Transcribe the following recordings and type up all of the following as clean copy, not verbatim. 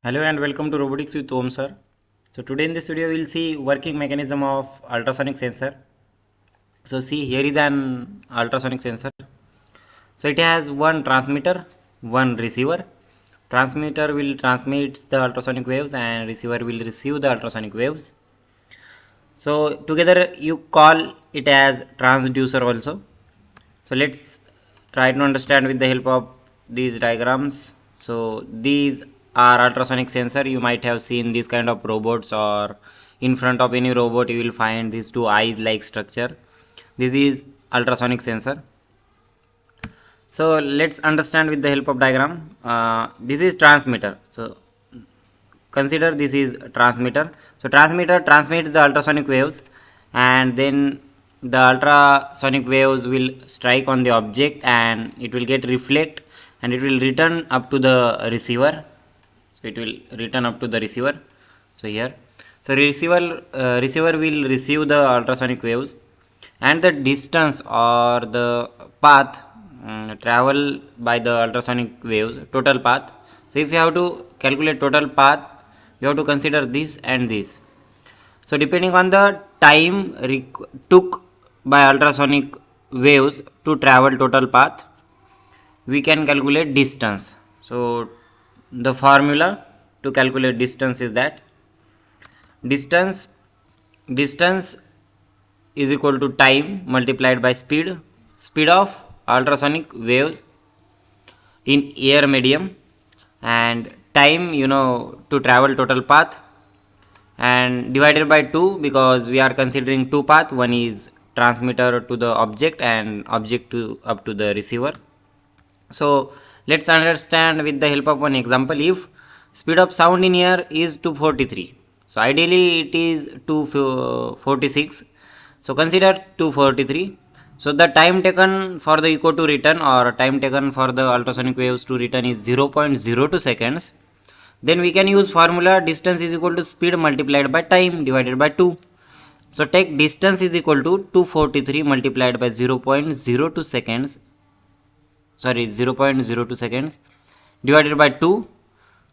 Hello and welcome to Robotics with Om sir. So today in this video we will see working mechanism of ultrasonic sensor. So see, here is an ultrasonic sensor. So it has one transmitter, one receiver. Transmitter will transmit the ultrasonic waves and receiver will receive the ultrasonic waves. So together you call it as transducer also. So let's try to understand with the help of these diagrams. So these are ultrasonic sensor. You might have seen this kind of robots, or in front of any robot you will find these two eyes like structure. This is ultrasonic sensor. So let's understand with the help of diagram. This is transmitter. So consider this is transmitter. So transmitter transmits the ultrasonic waves, and then the ultrasonic waves will strike on the object and it will get reflect and it will return up to the receiver. So it will return up to the receiver. So here, so receiver will receive the ultrasonic waves, and the distance or the path travel by the ultrasonic waves, total path. So if you have to calculate total path, you have to consider this and this. So depending on the time took by ultrasonic waves to travel total path, we can calculate distance. So the formula to calculate distance is that distance is equal to time multiplied by speed of ultrasonic waves in air medium, and time to travel total path, and divided by 2 because we are considering two path. One is transmitter to the object and object to up to the receiver. So let's understand with the help of one example. If speed of sound in air is 243, so ideally it is 246. So consider 243. So the time taken for the echo to return, or time taken for the ultrasonic waves to return, is 0.02 seconds. Then we can use formula distance is equal to speed multiplied by time divided by 2. So take distance is equal to 243 multiplied by 0.02 seconds, 0.02 seconds divided by 2.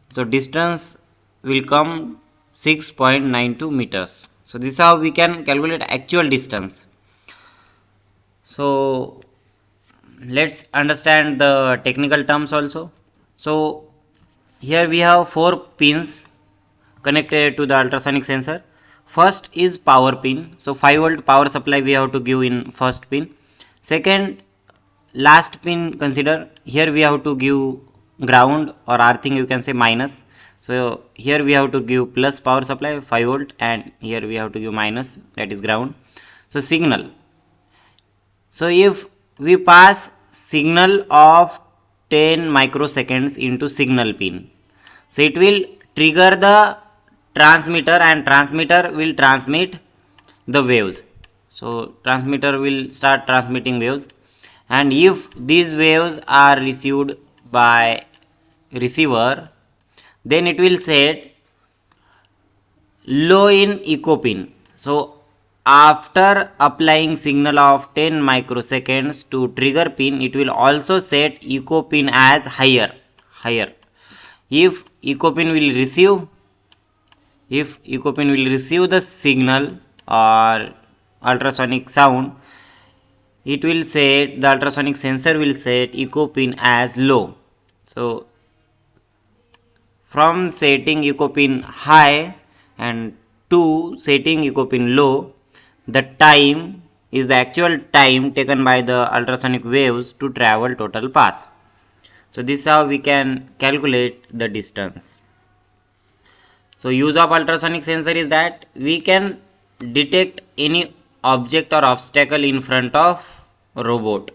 So distance will come 6.92 meters. So this is how we can calculate actual distance. So let's understand the technical terms also. So here we have 4 pins connected to the ultrasonic sensor. First is power pin. So 5 volt power supply we have to give in first pin. Second, last pin consider, here we have to give ground, or earthing you can say minus. So here we have to give plus power supply 5 volt, and here we have to give minus, that is ground. So signal. So if we pass signal of 10 microseconds into signal pin, so it will trigger the transmitter, and transmitter will transmit the waves. So transmitter will start transmitting waves, and if these waves are received by receiver, then it will set low in echo pin. So after applying signal of 10 microseconds to trigger pin, it will also set echo pin as higher. If echo pin will receive the signal or ultrasonic sound, it will set, the ultrasonic sensor will set echo pin as low. So from setting echo pin high and to setting echo pin low, the time is the actual time taken by the ultrasonic waves to travel total path. So this is how we can calculate the distance. So use of ultrasonic sensor is that we can detect any object or obstacle in front of a robot.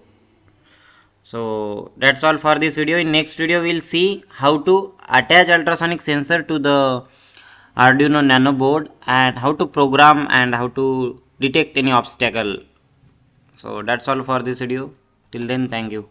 So that's all for this video. In next video we'll see how to attach ultrasonic sensor to the Arduino Nano board, and how to program and how to detect any obstacle. So that's all for this video. Till then, thank you.